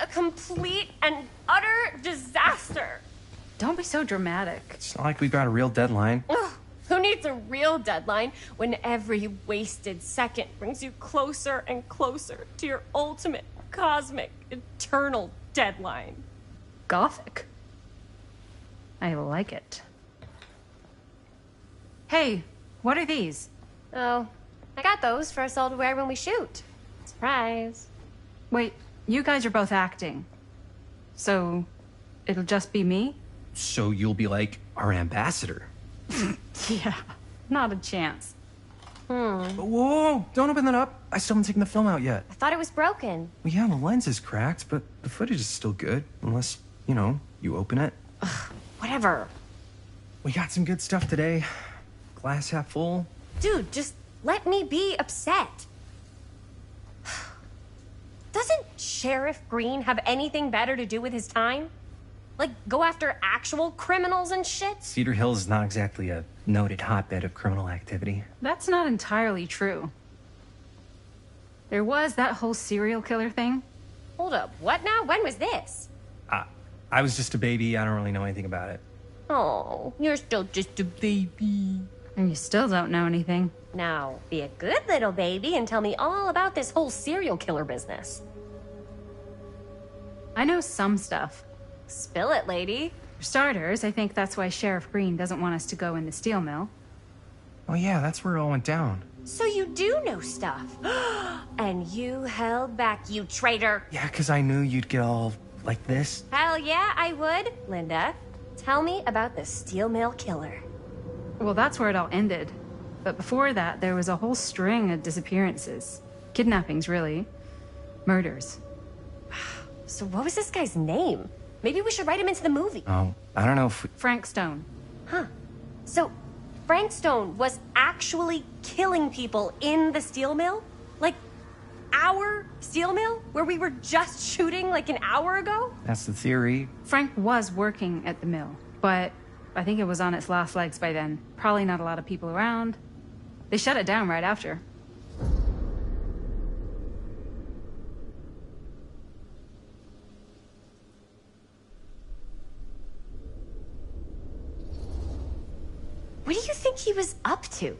a complete and utter disaster. Don't be so dramatic. It's not like we've got a real deadline. Ugh, who needs a real deadline when every wasted second brings you closer and closer to your ultimate, cosmic, eternal deadline? Gothic. I like it. Hey, what are these? Oh, I got those for us all to wear when we shoot. Surprise. Wait, you guys are both acting. So, it'll just be me? So you'll be like our ambassador. Yeah, not a chance. Whoa, don't open that up. I still haven't taken the film out yet. I thought it was broken. Well, yeah, the lens is cracked, but the footage is still good. Unless, you open it. Whatever. We got some good stuff today. Glass half full. Dude, just let me be upset. Doesn't Sheriff Green have anything better to do with his time? Like, go after actual criminals and shit? Cedar Hills is not exactly a noted hotbed of criminal activity. That's not entirely true. There was that whole serial killer thing. Hold up, what now? When was this? I was just a baby. I don't really know anything about it. Oh, you're still just a baby. And you still don't know anything. Now, be a good little baby and tell me all about this whole serial killer business. I know some stuff. Spill it, lady. For starters, I think that's why Sheriff Green doesn't want us to go in the steel mill. Oh yeah, that's where it all went down. So you do know stuff. And you held back, you traitor. Yeah, because I knew you'd get all like this. Hell yeah, I would. Linda, tell me about the steel mill killer. Well, that's where it all ended. But before that, there was a whole string of disappearances. Kidnappings, really. Murders. So what was this guy's name? Maybe we should write him into the movie. Oh, I don't know if we... Frank Stone. Huh. So Frank Stone was actually killing people in the steel mill? Like, our steel mill? Where we were just shooting like an hour ago? That's the theory. Frank was working at the mill, but I think it was on its last legs by then. Probably not a lot of people around. They shut it down right after. What do you think he was up to?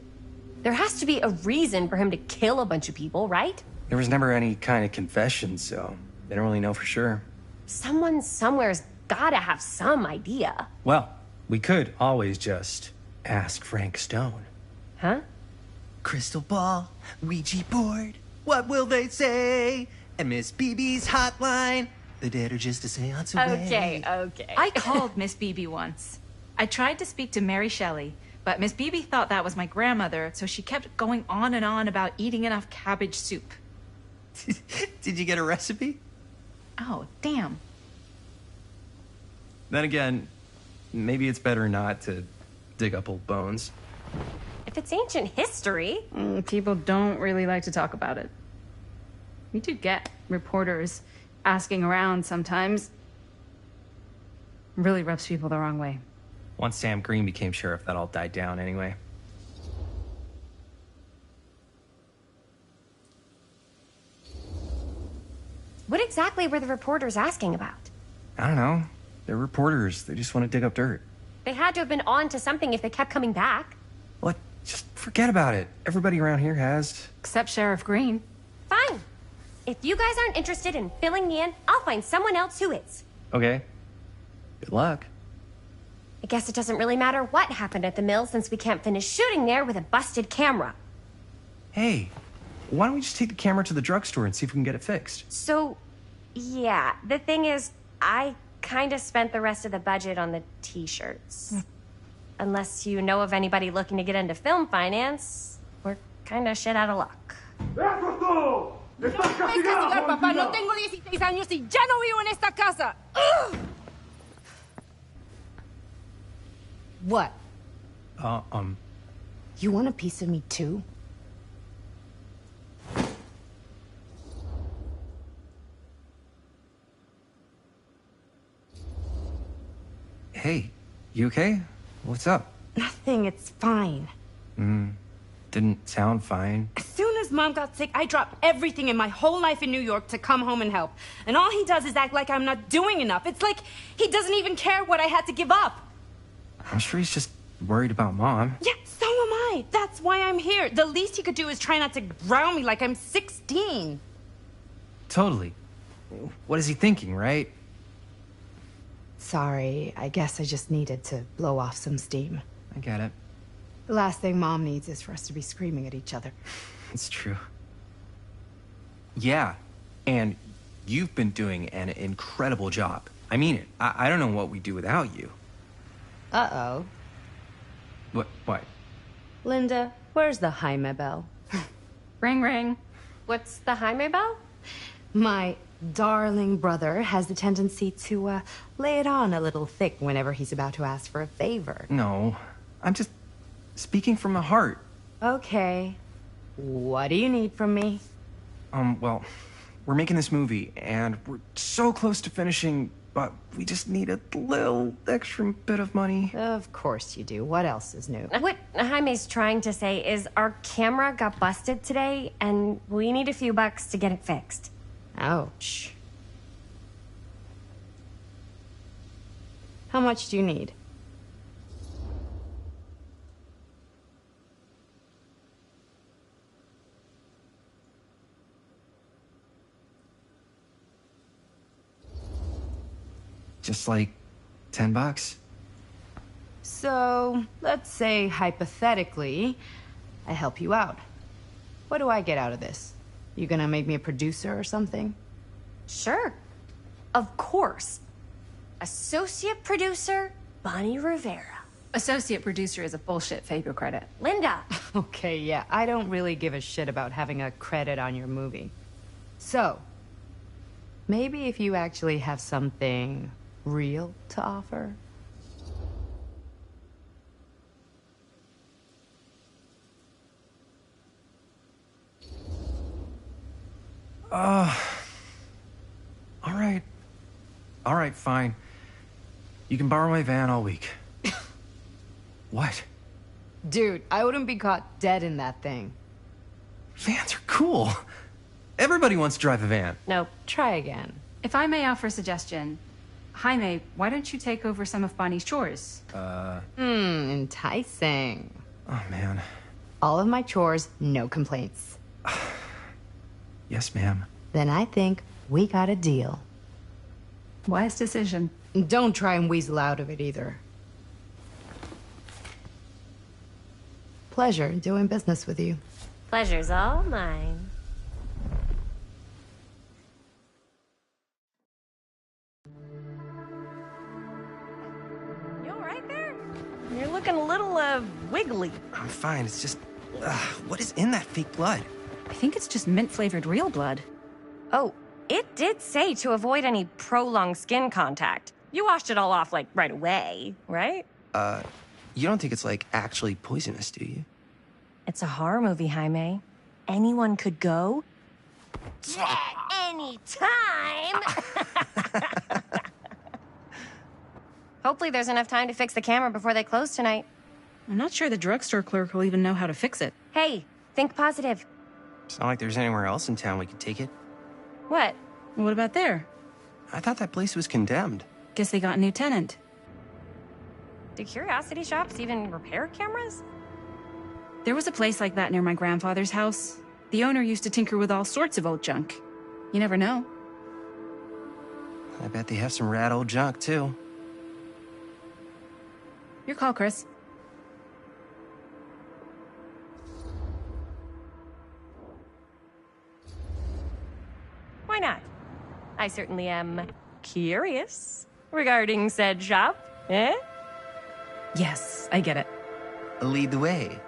There has to be a reason for him to kill a bunch of people, right? There was never any kind of confession, so they don't really know for sure. Someone somewhere's gotta have some idea. Well, we could always just ask Frank Stone. Huh? Crystal ball, Ouija board, what will they say? And Miss BB's hotline, the dead are just a seance away. Okay. I called Miss Beebe once. I tried to speak to Mary Shelley, but Miss Beebe thought that was my grandmother, so she kept going on and on about eating enough cabbage soup. Did you get a recipe? Oh, damn. Then again, maybe it's better not to dig up old bones. If it's ancient history. People don't really like to talk about it. We do get reporters asking around sometimes. Really rubs people the wrong way. Once Sam Green became sheriff, that all died down anyway. What exactly were the reporters asking about? I don't know. They're reporters. They just want to dig up dirt. They had to have been on to something if they kept coming back. What? Just forget about it. Everybody around here has. Except Sheriff Green. Fine. If you guys aren't interested in filling me in, I'll find someone else who is. Okay. Good luck. I guess it doesn't really matter what happened at the mill since we can't finish shooting there with a busted camera. Hey, why don't we just take the camera to the drugstore and see if we can get it fixed? So, yeah, the thing is, I kind of spent the rest of the budget on the t-shirts. Unless you know of anybody looking to get into film finance, we're kind of shit out of luck. ¡Eso es todo! ¡Estás castigado! Papá, no tengo 16 años y ya no vivo en esta casa. Ugh. What? You want a piece of me too? Hey, you okay? What's up? Nothing, it's fine. Didn't sound fine. As soon Linda's mom got sick, I dropped everything in my whole life in New York to come home and help. And all he does is act like I'm not doing enough. It's like he doesn't even care what I had to give up. I'm sure he's just worried about Mom. Yeah, so am I. That's why I'm here. The least he could do is try not to ground me like I'm 16. Totally. What is he thinking, right? Sorry, I guess I just needed to blow off some steam. I get it. The last thing Mom needs is for us to be screaming at each other. It's true. Yeah, and you've been doing an incredible job. I mean it. I don't know what we'd do without you. Uh-oh. What? Linda, where's the Jaime bell? Ring, ring. What's the Jaime bell? My darling brother has the tendency to, lay it on a little thick whenever he's about to ask for a favor. No, I'm just speaking from the heart. Okay. What do you need from me? Well, we're making this movie, and we're so close to finishing, but we just need a little extra bit of money. Of course you do. What else is new? What Jaime's trying to say is our camera got busted today, and we need a few bucks to get it fixed. Ouch. How much do you need? Just like $10. So, let's say hypothetically, I help you out. What do I get out of this? You gonna make me a producer or something? Sure. Of course. Associate producer, Bonnie Rivera. Associate producer is a bullshit Faber credit. Linda. Okay, yeah, I don't really give a shit about having a credit on your movie. So, maybe if you actually have something real to offer? All right, fine. You can borrow my van all week. What? Dude, I wouldn't be caught dead in that thing. Vans are cool. Everybody wants to drive a van. Nope. Try again. If I may offer a suggestion, Jaime, why don't you take over some of Bonnie's chores? Enticing. Oh, man. All of my chores, no complaints. Yes, ma'am. Then I think we got a deal. Wise decision. Don't try and weasel out of it either. Pleasure doing business with you. Pleasure's all mine. You all right there? You're looking a little, wiggly. I'm fine. It's just, what is in that fake blood? I think it's just mint-flavored real blood. Oh, it did say to avoid any prolonged skin contact. You washed it all off, like, right away, right? You don't think it's, like, actually poisonous, do you? It's a horror movie, Jaime. Anyone could go. At any time. Hopefully there's enough time to fix the camera before they close tonight. I'm not sure the drugstore clerk will even know how to fix it. Hey, think positive. It's not like there's anywhere else in town we could take it. What? What about there? I thought that place was condemned. Guess they got a new tenant. Do curiosity shops even repair cameras? There was a place like that near my grandfather's house. The owner used to tinker with all sorts of old junk. You never know. I bet they have some rad old junk, too. Your call, Chris. Why not? I certainly am curious regarding said shop, eh? Yes, I get it. Lead the way.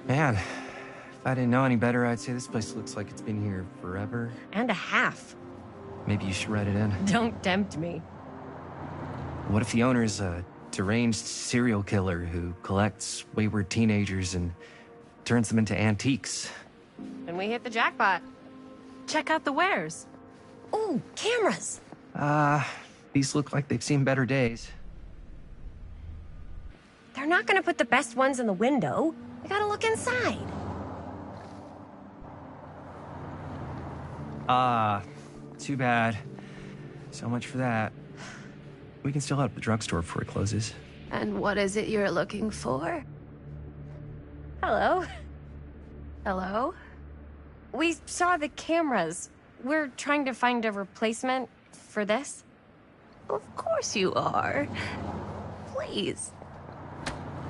Man, if I didn't know any better, I'd say this place looks like it's been here forever. And a half. Maybe you should write it in. Don't tempt me. What if the owner's a deranged serial killer who collects wayward teenagers and turns them into antiques? And we hit the jackpot. Check out the wares. Ooh, cameras. These look like they've seen better days. They're not gonna put the best ones in the window. I gotta look inside. Too bad. So much for that. We can still head up the drugstore before it closes. And what is it you're looking for? Hello. Hello? We saw the cameras. We're trying to find a replacement for this. Of course you are. Please.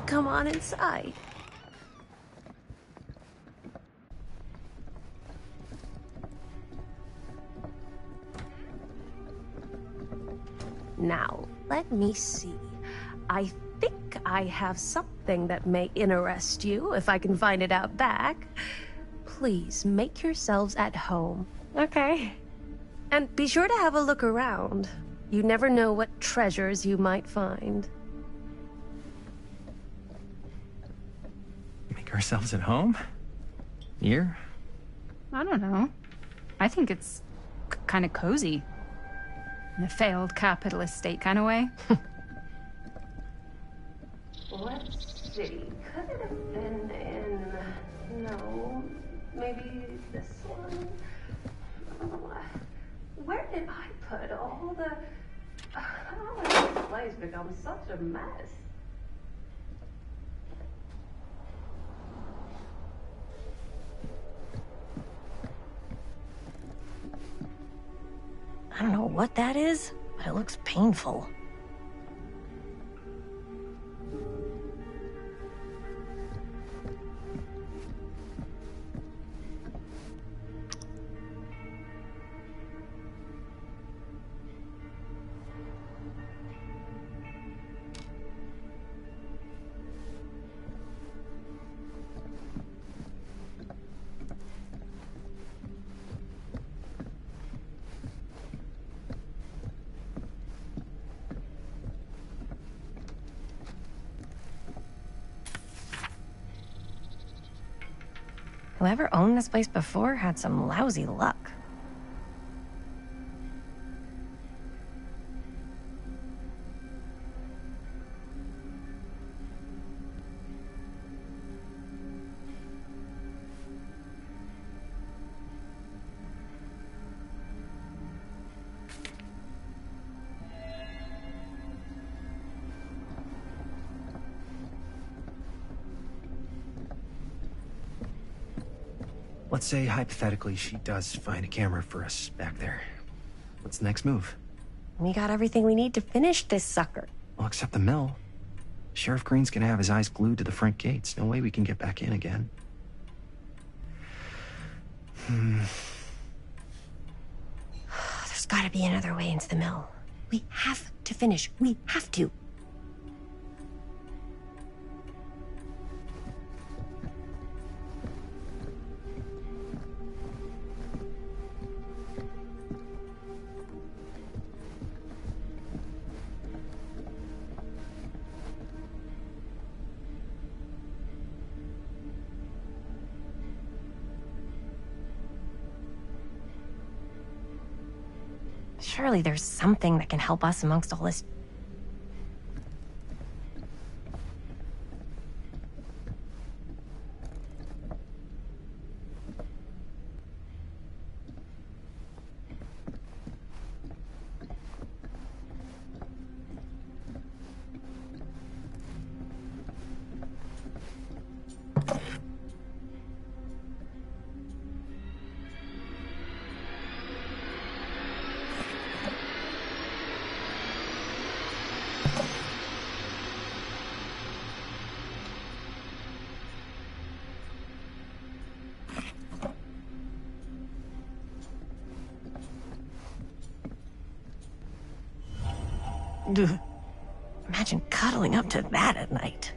Come on inside. Now, let me see. I think I have something that may interest you, if I can find it out back. Please make yourselves at home. Okay. And be sure to have a look around. You never know what treasures you might find. Make ourselves at home? Here? I don't know. I think it's kind of cozy. In a failed capitalist state kind of way. Let's see. Could it have been in... No. Maybe this one? Oh, where did I put all the... Oh, this place becomes such a mess. I don't know what that is, but it looks painful. Whoever owned this place before had some lousy luck. Let's say, hypothetically, she does find a camera for us back there. What's the next move? We got everything we need to finish this sucker. Well, except the mill. Sheriff Green's gonna have his eyes glued to the front gates. No way we can get back in again. There's gotta be another way into the mill. We have to finish. We have to. Surely there's something that can help us amongst all this. Ugh. Imagine cuddling up to that at night.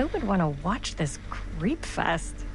Who would want to watch this creep fest?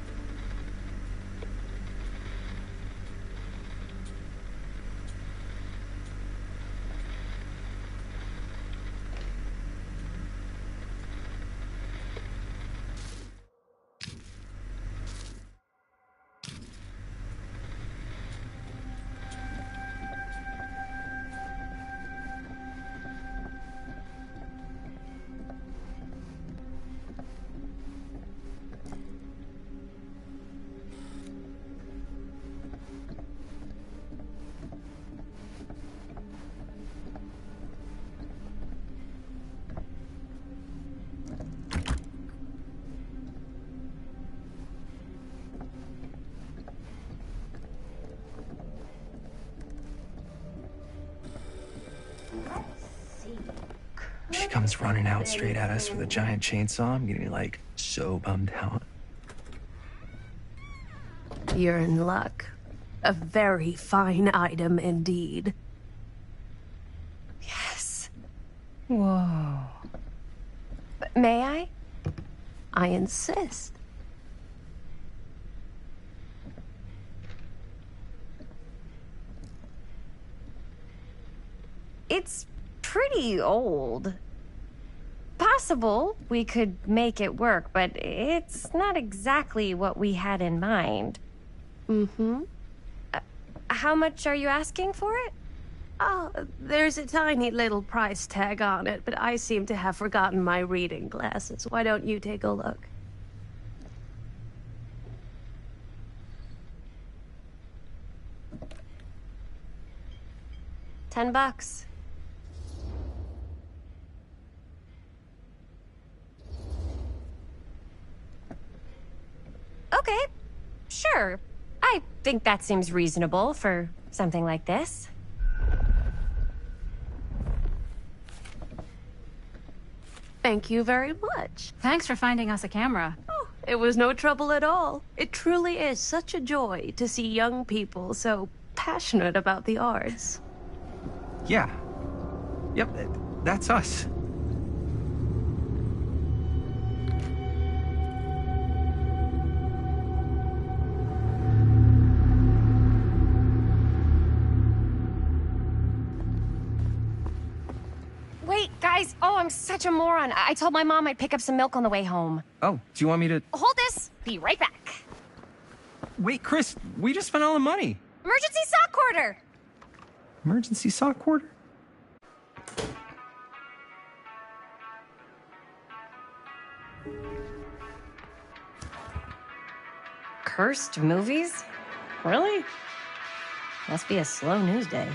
She comes running out straight at us with a giant chainsaw. I'm gonna be like so bummed out. You're in luck. A very fine item indeed. Yes. Whoa. May I? I insist. It's pretty old. Possible we could make it work, but it's not exactly what we had in mind. Mm-hmm. How much are you asking for it? Oh, there's a tiny little price tag on it, but I seem to have forgotten my reading glasses. Why don't you take a look? $10. Okay, sure. I think that seems reasonable for something like this. Thank you very much. Thanks for finding us a camera. Oh, it was no trouble at all. It truly is such a joy to see young people so passionate about the arts. Yeah. Yep, that's us. Wait, guys. Oh, I'm such a moron. I told my mom I'd pick up some milk on the way home. Oh, do you want me to... Hold this. Be right back. Wait, Chris, we just spent all the money. Emergency sock quarter. Emergency sock quarter? Cursed movies? Really? Must be a slow news day.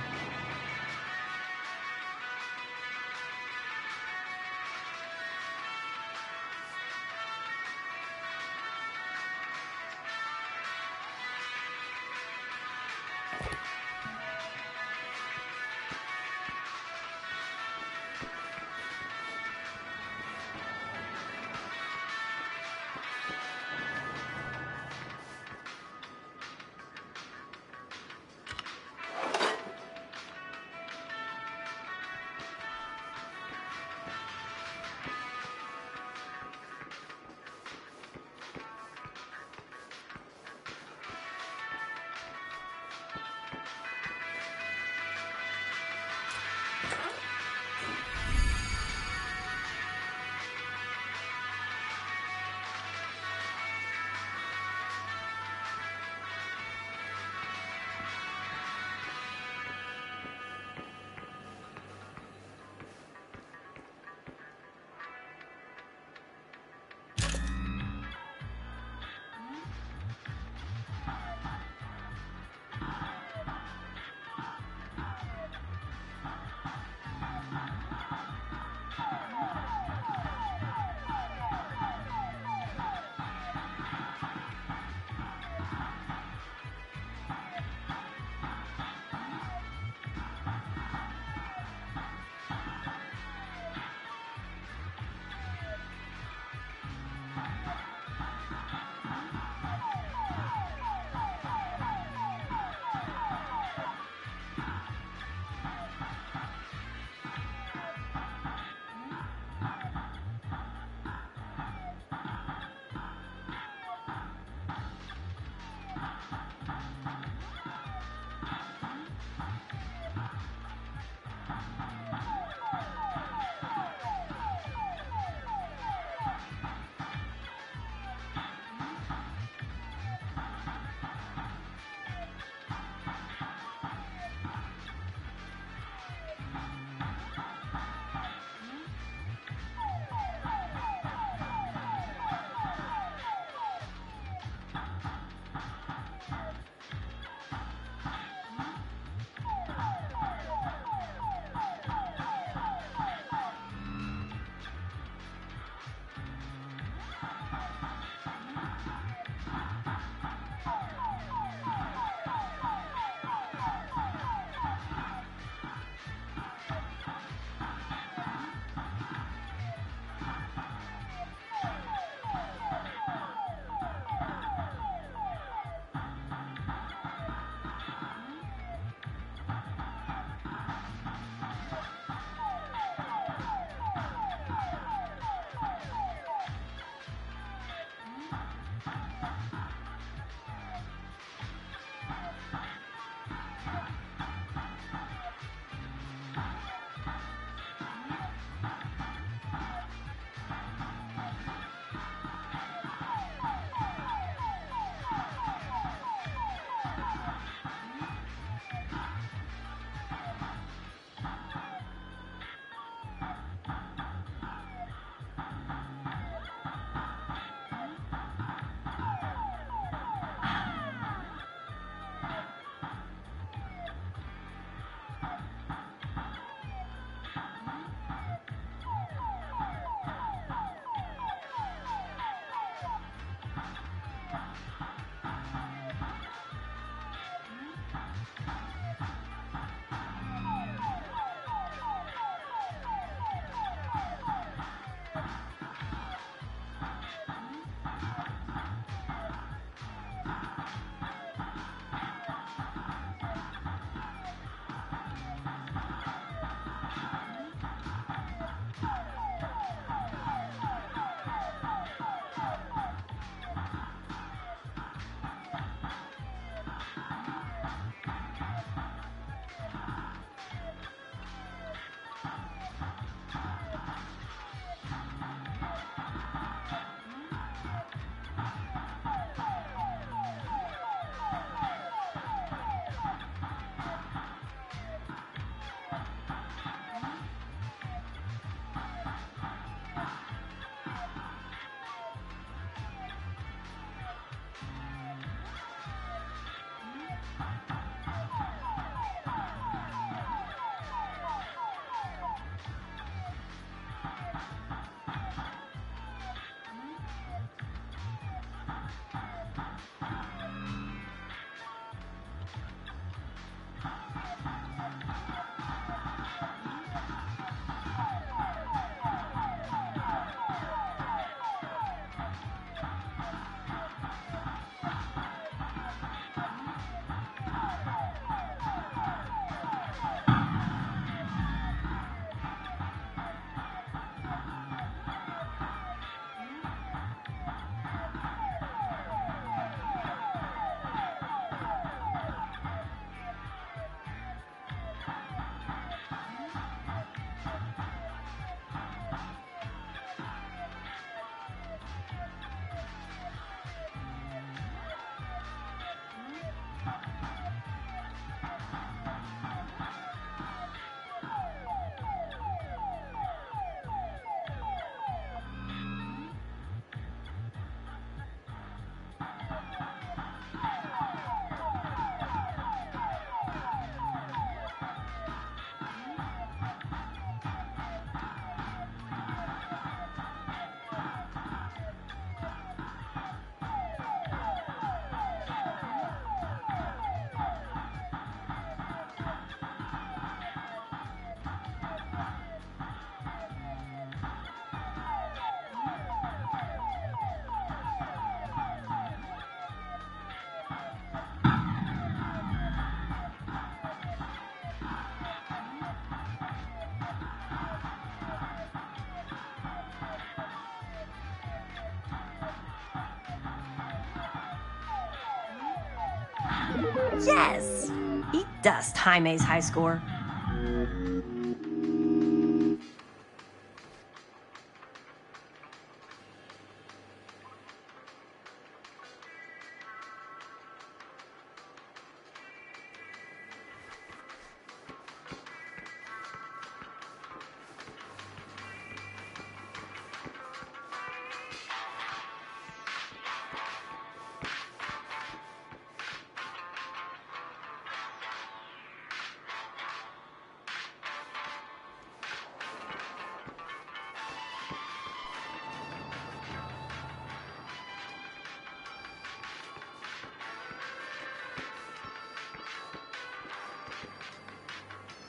Yes! Eat dust, Jaime's high score.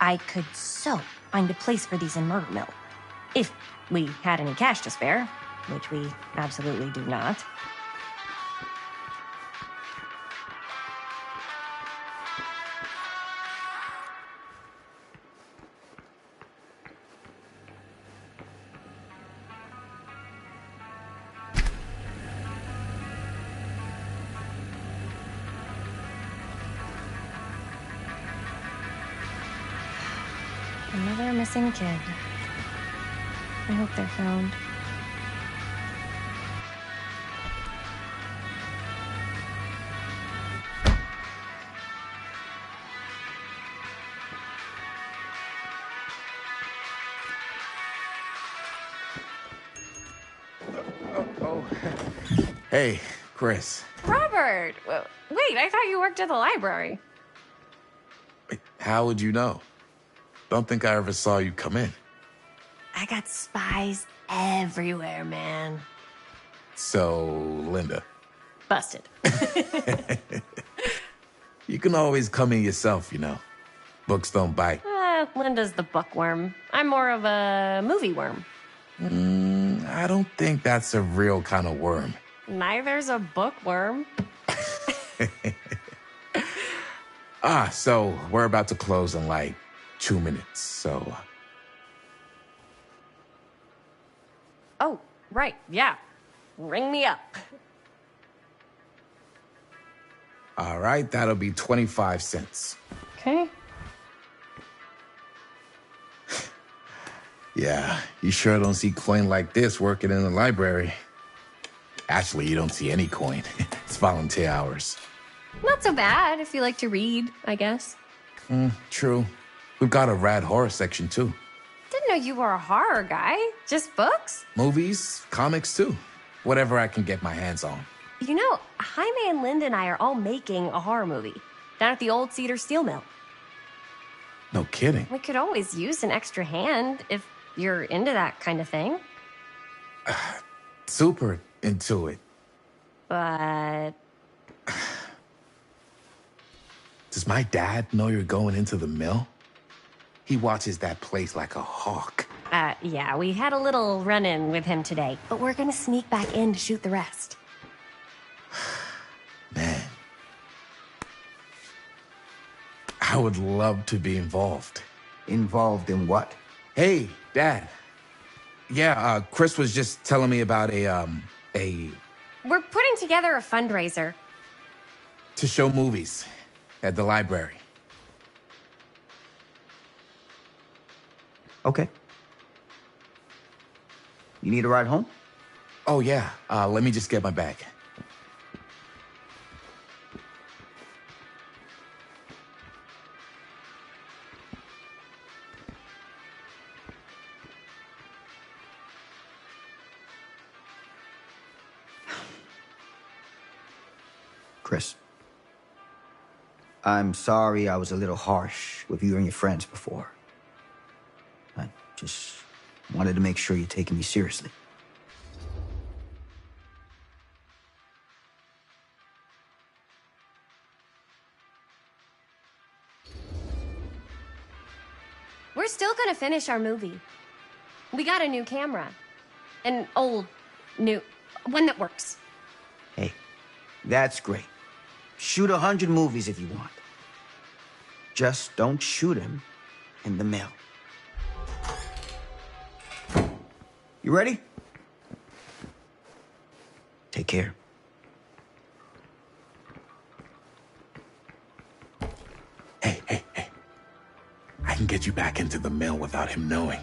I could so find a place for these in Murder Mill. If we had any cash to spare, which we absolutely do not. Another missing kid. I hope they're found. Oh. Hey, Chris. Robert! Wait, I thought you worked at the library. Wait, how would you know? Don't think I ever saw you come in. I got spies everywhere, man. So, Linda. Busted. You can always come in yourself, you know. Books don't bite. Linda's the bookworm. I'm more of a movie worm. I don't think that's a real kind of worm. Neither's a bookworm. So we're about to close in like 2 minutes, so... Oh, right, yeah. Ring me up. All right, that'll be 25 cents. Okay. Yeah, you sure don't see coin like this working in the library. Actually, you don't see any coin. It's volunteer hours. Not so bad if you like to read, I guess. True. We've got a rad horror section, too. Didn't know you were a horror guy. Just books? Movies, comics, too. Whatever I can get my hands on. You know, Jaime and Linda and I are all making a horror movie down at the old Cedar Steel Mill. No kidding. We could always use an extra hand if you're into that kind of thing. Super into it. But... Does my dad know you're going into the mill? He watches that place like a hawk. Yeah, we had a little run-in with him today, but we're gonna sneak back in to shoot the rest. Man. I would love to be involved. Involved in what? Hey, Dad. Yeah, Chris was just telling me about a... We're putting together a fundraiser. to show movies at the library. Okay. You need a ride home? Oh, yeah. Let me just get my bag. Chris. I'm sorry I was a little harsh with you and your friends before. I just wanted to make sure you're taking me seriously. We're still gonna finish our movie. We got a new camera. An old, new, one that works. Hey, that's great. Shoot 100 movies if you want. Just don't shoot them in the mill. You ready? Take care. can get you back into the mill without him knowing.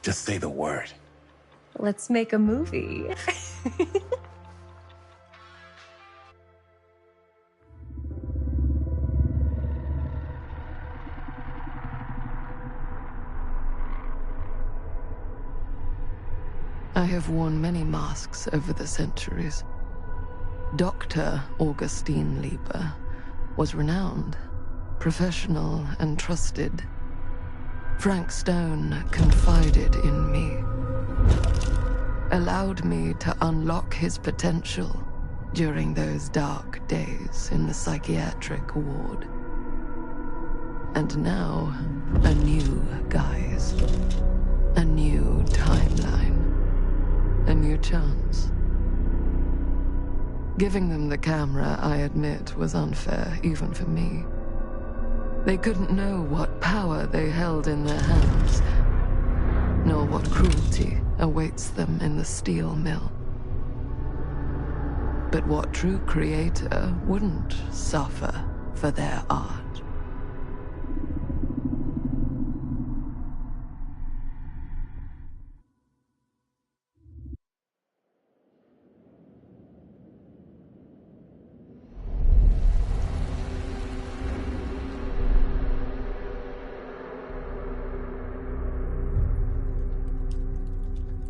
Just say the word. Let's make a movie. I have worn many masks over the centuries. Dr. Augustine Lieber was renowned, professional, and trusted. Frank Stone confided in me, allowed me to unlock his potential during those dark days in the psychiatric ward. And now, a new guise, a new timeline, a new chance. Giving them the camera, I admit, was unfair, even for me. They couldn't know what power they held in their hands, nor what cruelty awaits them in the steel mill. But what true creator wouldn't suffer for their art?